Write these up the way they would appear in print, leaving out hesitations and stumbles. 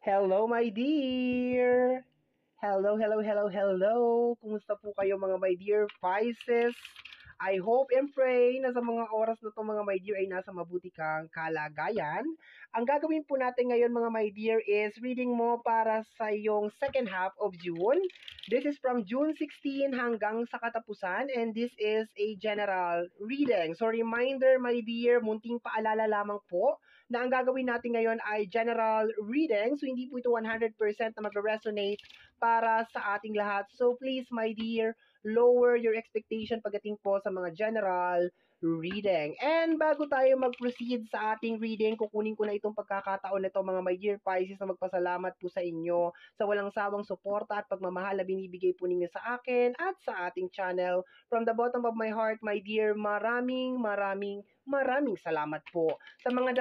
Hello, my dear! Hello, hello, hello, hello! Kumusta po kayo mga my dear Pisces? I hope and pray na sa mga oras na to mga my dear ay nasa mabuti kang kalagayan. Ang gagawin po natin ngayon mga my dear is reading mo para sa iyong second half of June. This is from June 16 hanggang sa katapusan and this is a general reading. So reminder my dear, munting paalala lamang po na ang gagawin natin ngayon ay general reading. So hindi po ito 100% na mag-resonate para sa ating lahat. So please my dear, lower your expectation pagdating po sa mga general reading. And bago tayo mag-proceed sa ating reading, kukunin ko na itong pagkakataon nito mga my dear Pisces na magpasalamat po sa inyo sa walang sawang suporta at pagmamahal na binibigay po ninyo sa akin at sa ating channel. From the bottom of my heart, my dear, maraming salamat po sa mga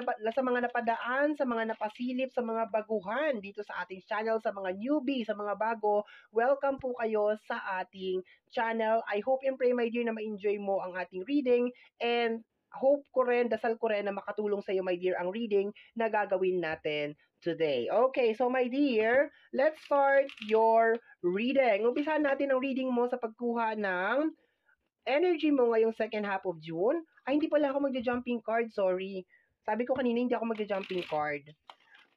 napadaan, sa mga napasilip, sa mga baguhan dito sa ating channel, sa mga newbie, sa mga bago. Welcome po kayo sa ating channel. I hope and pray my dear na ma-enjoy mo ang ating reading and hope ko rin, dasal ko rin na makatulong sa iyo my dear ang reading na gagawin natin today. Okay, so my dear, let's start your reading. Umpisahan natin ang reading mo sa pagkuha ng energy mo ngayong second half of June. Ay, hindi pala ako magja-jumping card, sorry. Sabi ko kanina, hindi ako magja-jumping card.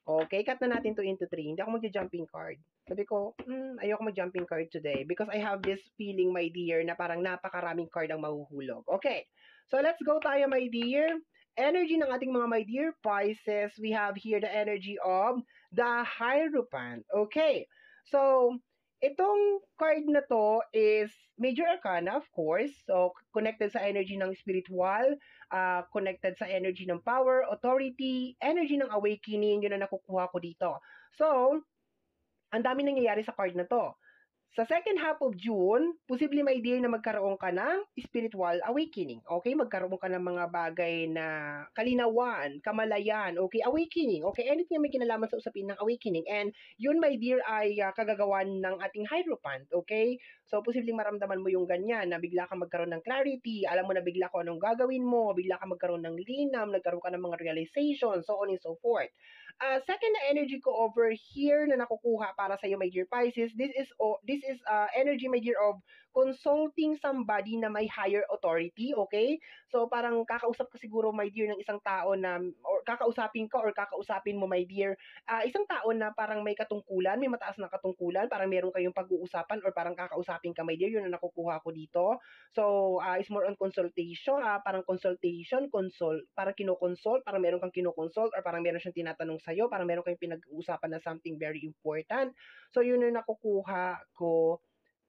Okay, cut na natin to into 3. Hindi ako magja-jumping card. Sabi ko, ayoko mag-jumping card today because I have this feeling, my dear, na parang napakaraming card ang mahuhulog. Okay, so let's go tayo, my dear. Energy ng ating mga my dear Pisces, we have here the energy of the Hierophant. Okay, so itong card na to is Major Arcana, of course. So, connected sa energy ng spiritual, connected sa energy ng power, authority, energy ng awakening, yun ang nakukuha ko dito. So, ang dami nangyayari sa card na to. Sa second half of June, posible may dear na magkaroon ka ng spiritual awakening. Okay? Magkaroon ka ng mga bagay na kalinawan, kamalayan, okay? Awakening, okay? Anything na may kinalaman sa usapin ng awakening. And yun, my dear, ay kagagawan ng ating Hierophant, okay? So, posibleng maramdaman mo yung ganyan, na bigla ka magkaroon ng clarity, alam mo na bigla ko anong gagawin mo, bigla ka magkaroon ng linam, nagkaroon ka ng mga realization, so on and so forth. Second na energy ko over here na nakukuha para sa iyo, my dear Pisces, this is energy, my dear, of consulting somebody na may higher authority, okay? So parang kakausap ka siguro, my dear, ng isang tao na, or kakausapin ka or kakausapin mo, my dear, isang tao na parang may katungkulan, may mataas na katungkulan, parang meron kayong pag-uusapan or parang kakausapin ka, my dear, yun ang nakukuha ko dito. So, it's more on consultation, parang consultation, parang kinoconsult, parang meron kang kinoconsult or parang meron siyang tinatanong sa'yo, parang meron kayong pinag-uusapan na something very important. So, yun yung nakukuha ko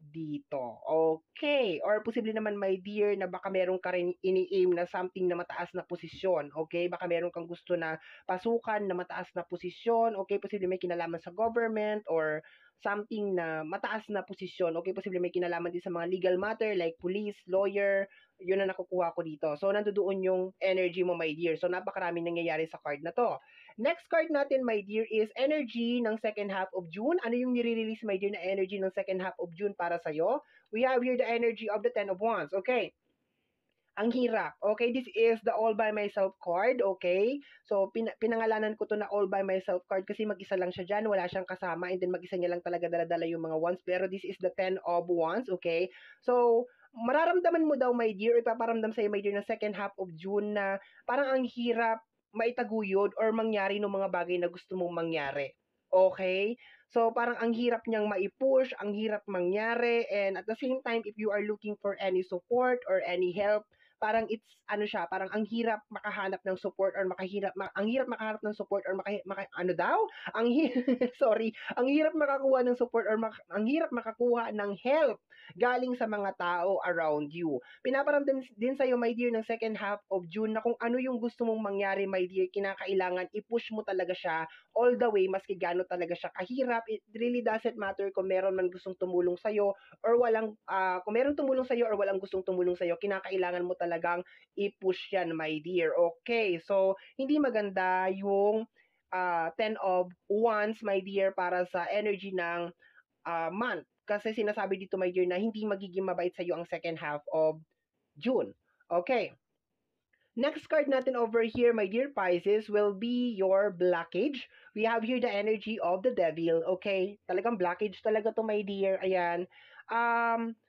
dito. Okay. Or posible naman, my dear, na baka meron ka rin ini-aim na something na mataas na posisyon. Okay? Baka meron kang gusto na pasukan na mataas na posisyon. Okay? Posible may kinalaman sa government or something na mataas na posisyon. Okay? Posible may kinalaman din sa mga legal matter like police, lawyer. Yun ang nakukuha ko dito. So, nandoon yung energy mo, my dear. So, napakaraming nangyayari sa card na to. Next card natin, my dear, is energy ng second half of June. Ano yung nire-release, my dear, na energy ng second half of June para sa'yo? We have here the energy of the Ten of Wands. Okay. Ang hirap. Okay, this is the all by myself card. Okay, so pinangalanan ko to na all by myself card kasi mag-isa lang siya dyan, wala siyang kasama, and then mag-isa niya lang talaga dala-dala yung mga wands. Pero this is the 10 of wands. Okay, so mararamdaman mo daw, my dear, ipaparamdam sa'yo, my dear, na second half of June na parang ang hirap maitaguyod or mangyari ng mga bagay na gusto mong mangyari. Okay? So, parang ang hirap niyang maipush, ang hirap mangyari, and at the same time, if you are looking for any support or any help, parang it's ano siya, parang ang hirap makahanap ng support or ang hirap makahanap ng support or ano daw? Ang sorry, ang hirap makakuha ng support or ang hirap makakuha ng help galing sa mga tao around you. Pinaparamdam din sa iyo, my dear, ng second half of June na kung ano yung gusto mong mangyari, my dear, kinakailangan i-push mo talaga siya all the way, maski gaano talaga siya kahirap. It really doesn't matter kung meron man gustong tumulong sa iyo or walang kung meron tumulong sa iyo or walang gustong tumulong sa iyo, kinakailangan mo talagang i-push yan, my dear. Okay, so hindi maganda yung 10 of Wands, my dear, para sa energy ng month. Kasi sinasabi dito, my dear, na hindi magiging mabait sa iyo ang second half of June. Okay. Next card natin over here, my dear Pisces, will be your blockage. We have here the energy of the devil, okay? Talagang blockage talaga to, my dear. Ayan.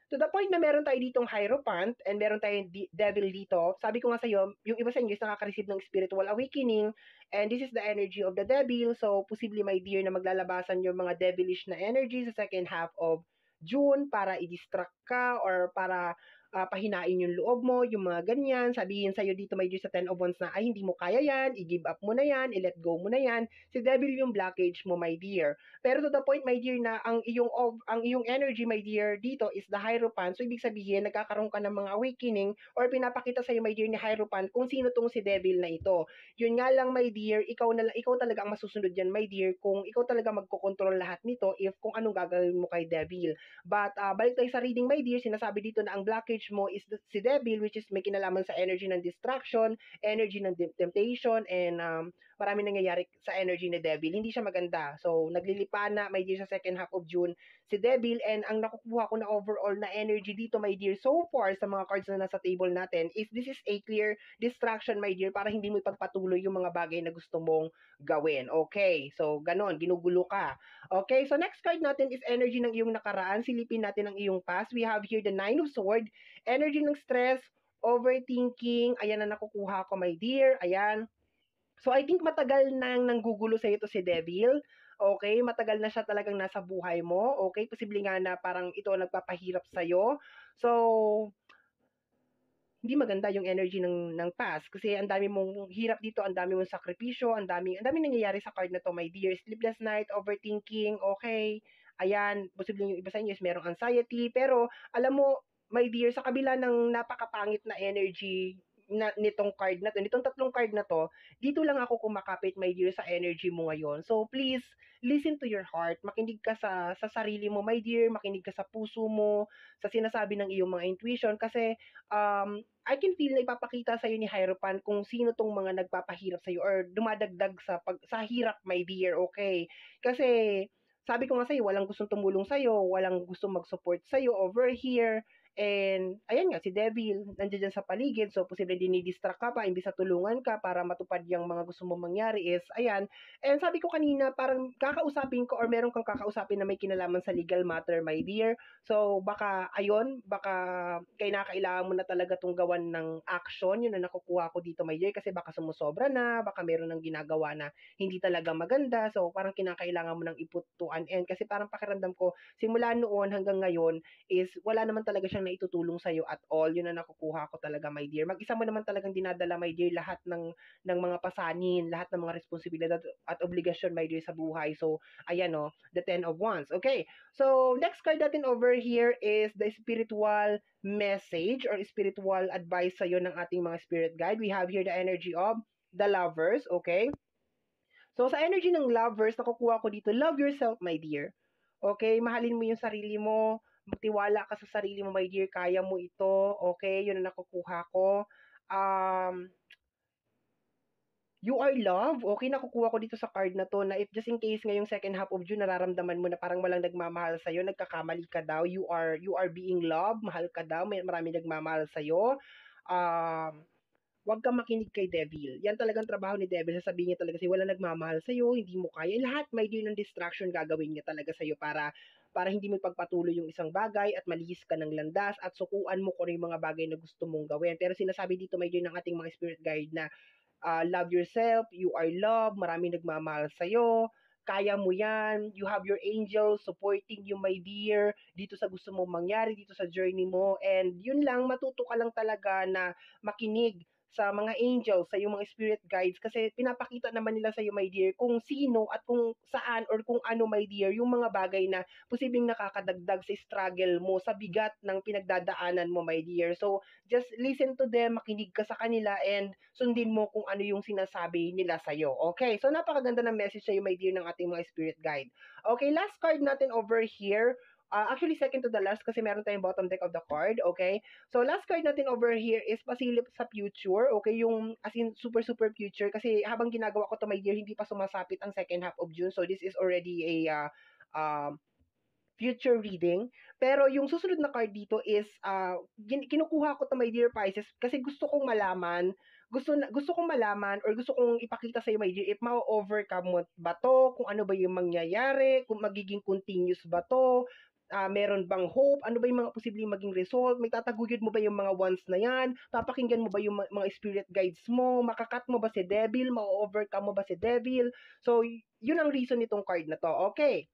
To the point na meron tayo ditong Hierophant and meron tayong devil dito. Sabi ko nga sa'yo, yung iba sa inyo is nakaka-receive ng spiritual awakening and this is the energy of the devil. So, posibly, my dear, na maglalabasan yung mga devilish na energy sa second half of June para i-distract ka or para pahinain yung loob mo, yung mga ganyan, sabihin sa'yo dito may sa 10 of Wands na, ay, hindi mo kaya yan, i-give up mo na yan, i-let go mo na yan. Si devil yung blockage mo, my dear. Pero to the point, my dear, na ang iyong energy, my dear, dito is the Hierophant. So, ibig sabihin, nagkakaroon ka ng mga awakening or pinapakita sa'yo, my dear, ni Hierophant kung sino tong si devil na ito. Yun nga lang, my dear, ikaw talaga ang masusunod yan, my dear, kung ikaw talaga magkocontrol lahat nito if kung anong gagawin mo kay devil. But balik tayo sa reading, my dear, sinasabi dito na ang blockage mo is si devil, which is may kinalaman sa energy ng distraction, energy ng temptation, and marami nangyayari sa energy ni devil. Hindi siya maganda. So, naglilipa na, my dear, sa second half of June si devil, and ang nakukuha ko na overall na energy dito, my dear, so far sa mga cards na nasa table natin is this is a clear distraction, my dear, para hindi mo ipagpatuloy yung mga bagay na gusto mong gawin. Okay, so ganon, ginugulo ka. Okay, so next card natin is energy ng iyong nakaraan. Silipin natin ang iyong past. We have here the Nine of Swords, energy ng stress, overthinking. Ayan na nakukuha ko, my dear. Ayan. So I think matagal nang nanggugulo sa ito si Devil. Okay, matagal na siya talagang nasa buhay mo. Okay, posible nga na parang ito nagpapahirap sa iyo. So hindi maganda yung energy ng past kasi ang dami mong hirap dito, ang dami mong sakripisyo, ang daming nangyayari sa card na to, my dear. Sleepless night, overthinking, okay. Ayan, posibleng yung iba sa inyo is merong anxiety, pero alam mo, my dear, sa kabila ng napakapangit na energy nitong card na to, nitong tatlong card na to, dito lang ako kumakapit, my dear, sa energy mo ngayon. So please, listen to your heart. Makinig ka sa sarili mo, my dear. Makinig ka sa puso mo, sa sinasabi ng iyong mga intuition kasi I can feel na ipapakita sa iyo ni Hierophant kung sino tong mga nagpapahirap sa iyo or dumadagdag sa hirap, my dear, okay? Kasi sabi ko nga sa iyo, walang gustong tumulong sa iyo, walang gustong mag-support sa iyo over here. And ayan nga, si Devil nandiyan dyan sa paligid, so posible dinidistract ka pa imbis na tulungan ka para matupad yung mga gusto mong mangyari is ayan. And sabi ko kanina, parang kakausapin ko or meron kang kakausapin na may kinalaman sa legal matter, my dear. So baka ayun, baka kailangan mo na talaga tong gawan ng action, yun na nakukuha ko dito, my dear, kasi baka sumusobra na, baka meron ng ginagawa na hindi talaga maganda. So parang kinakailangan mo nang iput to an end kasi parang pakiramdam ko simula noon hanggang ngayon is wala naman talaga siyang naitutulong sa iyo at all. Yun na nakukuha ko talaga, my dear. Mag-isa mo naman talagang dinadala, my dear, lahat ng mga pasanin, lahat ng mga responsibilidad at obligasyon, my dear, sa buhay. So ayan, oh, the 10 of Wands. Okay. So next card natin over here is the spiritual message or spiritual advice sa iyo ng ating mga spirit guide. We have here the energy of the Lovers, okay? So sa energy ng Lovers, nakukuha ko dito, love yourself, my dear. Okay, mahalin mo yung sarili mo, magtiwala ka sa sarili mo, my dear, kaya mo ito, okay? Yun ang nakukuha ko. Um, You are love. Okay, nakukuha ko dito sa card na to na if just in case ngayong second half of June nararamdaman mo na parang walang nagmamahal sa iyo, nagkakamali ka daw, you are being loved, mahal ka daw, may marami nagmamahal sa iyo. Um, Wag kang makinig kay Devil. Yan talagang trabaho ni Devil. Sasabihin niya talaga sa'yo, wala nagmamahal sa'yo, hindi mo kaya. Lahat may din ng distraction gagawin niya talaga sa'yo para hindi mo pagpatuloy yung isang bagay at malihis ka ng landas at sukuan mo kung ano yung mga bagay na gusto mong gawin. Pero sinasabi dito may din ng ating mga spirit guide na love yourself, you are loved, maraming nagmamahal sa'yo, kaya mo yan, you have your angels supporting you, my dear, dito sa gusto mong mangyari, dito sa journey mo, and yun lang, matuto ka lang talaga na makinig sa mga angels, sa iyong mga spirit guides, kasi pinapakita naman nila sa iyo, my dear, kung sino at kung saan or kung ano, my dear, yung mga bagay na posibleng nakakadagdag sa struggle mo, sa bigat ng pinagdadaanan mo, my dear. So, just listen to them, makinig ka sa kanila, and sundin mo kung ano yung sinasabi nila sa'yo. Okay, so napakaganda ng message sa'yo, my dear, ng ating mga spirit guide. Okay, last card natin over here. Actually, second to the last kasi meron tayong bottom deck of the card, okay? So, last card natin over here is pasilip sa future, okay? Yung, as in, super, super future. Kasi habang ginagawa ko to, my dear, hindi pa sumasapit ang second half of June. So, this is already future reading. Pero yung susunod na card dito is, kinukuha ko to, my dear Pisces, kasi gusto kong malaman, gusto kong malaman or gusto kong ipakita sa iyo, my dear, if ma-overcome mo ba to, kung ano ba yung mangyayari, kung magiging continuous ba to, meron bang hope, ano ba yung mga posibleng maging result, may tataguyod mo ba yung mga wants na yan, papakinggan mo ba yung mga spirit guides mo, makakat mo ba si devil, ma-overcome mo ba si devil. So, yun ang reason nitong card na to. Okay.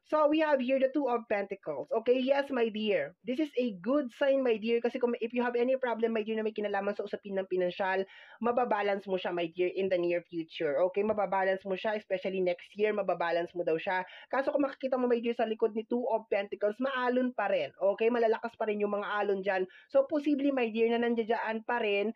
So, we have here the Two of Pentacles. Okay, yes, my dear. This is a good sign, my dear. Kasi if you have any problem, my dear, na may kinalaman sa usapin ng pinansyal, mababalance mo siya, my dear, in the near future. Okay, mababalance mo siya, especially next year, mababalance mo daw siya. Kaso kung makikita mo, my dear, sa likod ni Two of Pentacles, maalon pa rin. Okay, malalakas pa rin yung mga alon dyan. So, posibly, my dear, na nandiyan pa rin,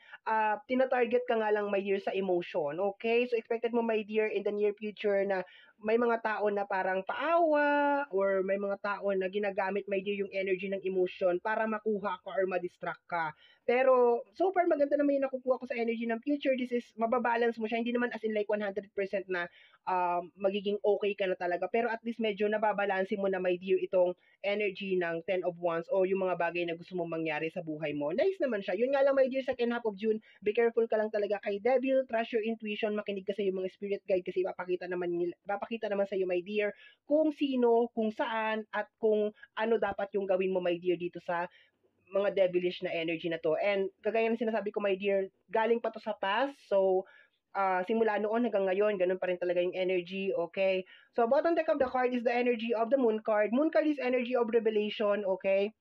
tina-target ka nga lang, my dear, sa emotion. Okay, so expected mo, my dear, in the near future na may mga tao na parang paawa or may mga tao na ginagamit, my dear, yung energy ng emotion para makuha ka or ma-distract ka. Pero so far maganda naman yung nakukuha ko sa energy ng future. This is mababalance mo siya, hindi naman as in like 100% na magiging okay ka na talaga, pero at least medyo nababalansin mo na, my dear, itong energy ng Ten of Wands o yung mga bagay na gusto mong mangyari sa buhay mo. Nice naman siya. Yun nga lang, my dear, second half of June, be careful ka lang talaga kay devil, trust your intuition, makinig ka sa yung mga spirit guide kasi papakita naman sa iyo, my dear, kung sino, kung saan, at kung ano dapat yung gawin mo, my dear, dito sa mga devilish na energy na to. And kagaya ng sinasabi ko, my dear, galing pa to sa past. So, simula noon hanggang ngayon, ganun pa rin talaga yung energy, okay? So, bottom deck of the card is the energy of the moon card. Moon card is energy of revelation, okay?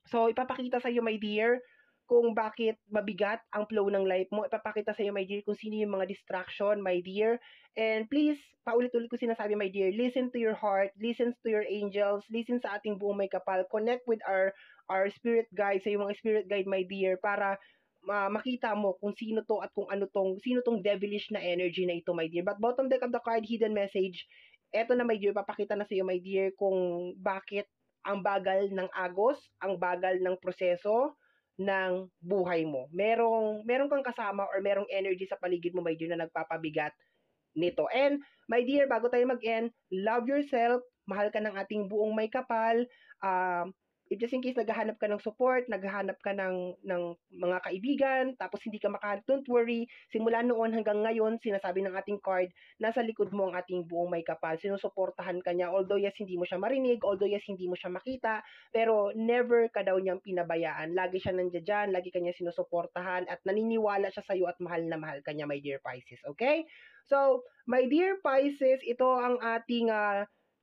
So, ipapakita sa iyo, my dear, kung bakit mabigat ang flow ng life mo. Ipapakita sa iyo, my dear, kung sino yung mga distraction, my dear. And please, paulit-ulit ko sinasabi, my dear, listen to your heart, listen to your angels, listen sa ating buong may kapal, connect with our spirit guide, sa yung mga spirit guide, my dear, para makita mo kung sino to at kung sino tong devilish na energy na ito, my dear. But bottom deck of the card, hidden message, eto na, my dear, papakita na sa iyo, my dear, kung bakit ang bagal ng agos, ang bagal ng proseso ng buhay mo. Merong kang kasama or merong energy sa paligid mo, my dear, na nagpapabigat nito. And, my dear, bago tayo mag-end, love yourself, mahal ka ng ating buong may kapal, if just in case naghahanap ka ng support, naghahanap ka ng mga kaibigan, tapos hindi ka makahanap, don't worry, simula noon hanggang ngayon, sinasabi ng ating card, nasa likod mo ang ating buong may kapal, sinusuportahan ka niya, although yes, hindi mo siya marinig, although yes, hindi mo siya makita, pero never ka daw niyang pinabayaan, lagi siya nandiyan dyan, lagi ka niya sinusuportahan, at naniniwala siya sa'yo at mahal na mahal ka niya, my dear Pisces, okay? So, my dear Pisces, ito ang ating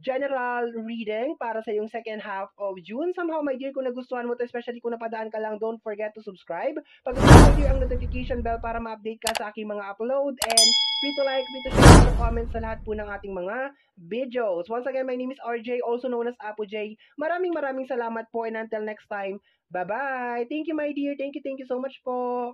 general reading para sa yung second half of June. Somehow, my dear, kung nagustuhan mo to, especially kung napadaan ka lang, don't forget to subscribe. Pag-click ang notification bell para ma-update ka sa aking mga upload, and free to like, free to share, to comment sa lahat po ng ating mga videos. Once again, my name is RJ, also known as Apo J. Maraming salamat po, and until next time, bye-bye! Thank you, my dear. Thank you so much po.